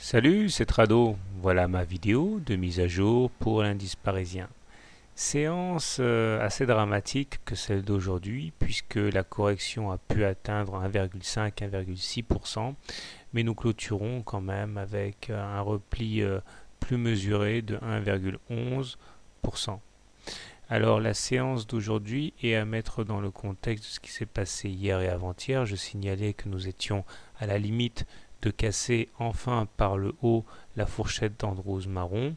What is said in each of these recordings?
Salut, c'est Trado. Voilà ma vidéo de mise à jour pour l'indice parisien. Séance assez dramatique que celle d'aujourd'hui puisque la correction a pu atteindre 1,5-1,6%, mais nous clôturons quand même avec un repli plus mesuré de 1,11%. Alors la séance d'aujourd'hui est à mettre dans le contexte de ce qui s'est passé hier et avant-hier. Je signalais que nous étions à la limite de casser enfin par le haut la fourchette d'Andrews marron,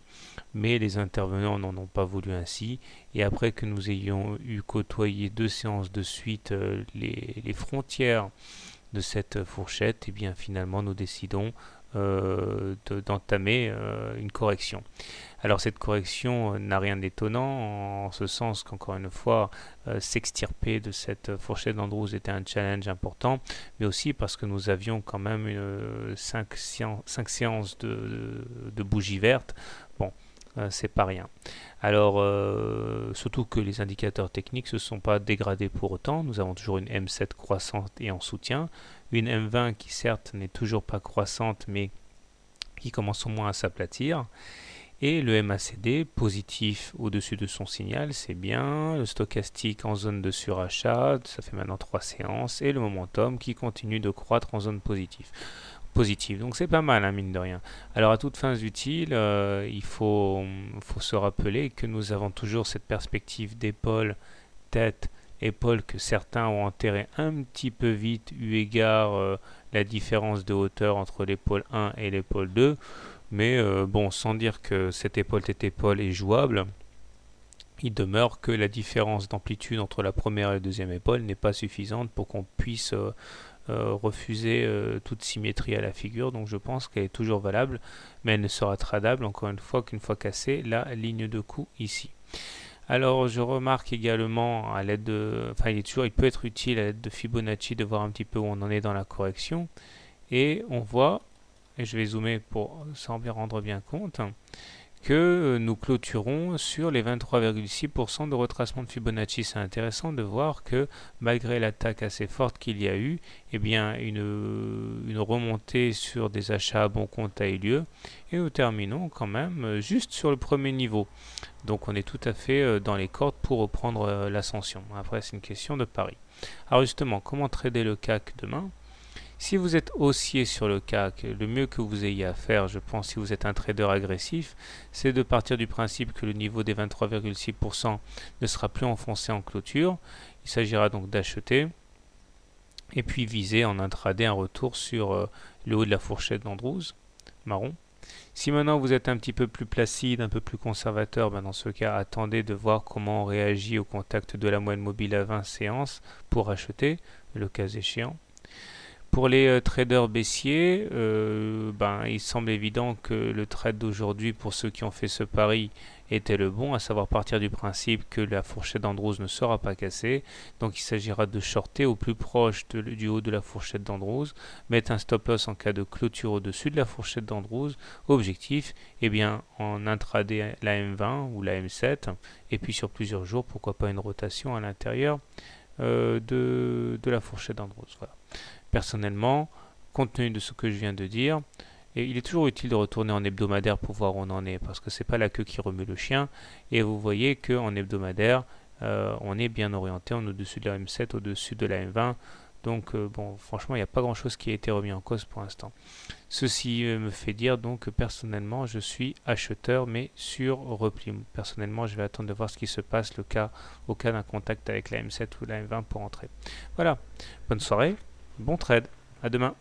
mais les intervenants n'en ont pas voulu ainsi, et après que nous ayons eu côtoyé deux séances de suite les frontières de cette fourchette, et bien finalement nous décidons d'entamer une correction. Alors cette correction n'a rien d'étonnant en ce sens qu'encore une fois s'extirper de cette fourchette d'Andrews était un challenge important, mais aussi parce que nous avions quand même 5 séances de bougies vertes. Bon, c'est pas rien. Alors, surtout que les indicateurs techniques ne se sont pas dégradés pour autant. Nous avons toujours une M7 croissante et en soutien, une M20 qui certes n'est toujours pas croissante, mais qui commence au moins à s'aplatir. Et le MACD positif au-dessus de son signal, c'est bien. Le stochastique en zone de surachat, ça fait maintenant 3 séances. Et le momentum qui continue de croître en zone positive. Donc c'est pas mal, hein, mine de rien. Alors à toutes fins utiles, il faut se rappeler que nous avons toujours cette perspective d'épaule, tête, épaule que certains ont enterré un petit peu vite eu égard la différence de hauteur entre l'épaule 1 et l'épaule 2. Mais bon, sans dire que cette épaule tête épaule est jouable, il demeure que la différence d'amplitude entre la première et la deuxième épaule n'est pas suffisante pour qu'on puisse refuser toute symétrie à la figure. Donc je pense qu'elle est toujours valable, mais elle ne sera tradable encore une fois qu'une fois cassée la ligne de coup ici. Alors je remarque également à l'aide de, enfin il peut être utile à l'aide de Fibonacci de voir un petit peu où on en est dans la correction, et on voit, et je vais zoomer pour s'en rendre bien compte, que nous clôturons sur les 23,6% de retracement de Fibonacci. C'est intéressant de voir que malgré l'attaque assez forte qu'il y a eu, eh bien une remontée sur des achats à bon compte a eu lieu, et nous terminons quand même juste sur le premier niveau. Donc on est tout à fait dans les cordes pour reprendre l'ascension. Après c'est une question de pari. Alors justement, comment trader le CAC demain ? Si vous êtes haussier sur le CAC, le mieux que vous ayez à faire, je pense, si vous êtes un trader agressif, c'est de partir du principe que le niveau des 23,6% ne sera plus enfoncé en clôture. Il s'agira donc d'acheter et puis viser en intraday un retour sur le haut de la fourchette d'Andrews marron. Si maintenant vous êtes un petit peu plus placide, un peu plus conservateur, dans ce cas, attendez de voir comment on réagit au contact de la moyenne mobile à 20 séances pour acheter, le cas échéant. Pour les traders baissiers, il semble évident que le trade d'aujourd'hui, pour ceux qui ont fait ce pari, était le bon, à savoir partir du principe que la fourchette d'Andrews ne sera pas cassée. Donc il s'agira de shorter au plus proche du haut de la fourchette d'Andrews, mettre un stop loss en cas de clôture au-dessus de la fourchette d'Andrews. Objectif, en intraday la M20 ou la M7, et puis sur plusieurs jours, pourquoi pas une rotation à l'intérieur de la fourchette d'Andrews. Voilà. Personnellement, compte tenu de ce que je viens de dire, et il est toujours utile de retourner en hebdomadaire pour voir où on en est, parce que c'est pas la queue qui remue le chien, et vous voyez qu'en hebdomadaire, on est bien orienté, on est au-dessus de la M7, au-dessus de la M20, donc franchement, il n'y a pas grand-chose qui a été remis en cause pour l'instant. Ceci me fait dire donc que personnellement, je suis acheteur, mais sur repli. Personnellement, je vais attendre de voir ce qui se passe au cas d'un contact avec la M7 ou la M20 pour entrer. Voilà, bonne soirée. Bon trade, à demain.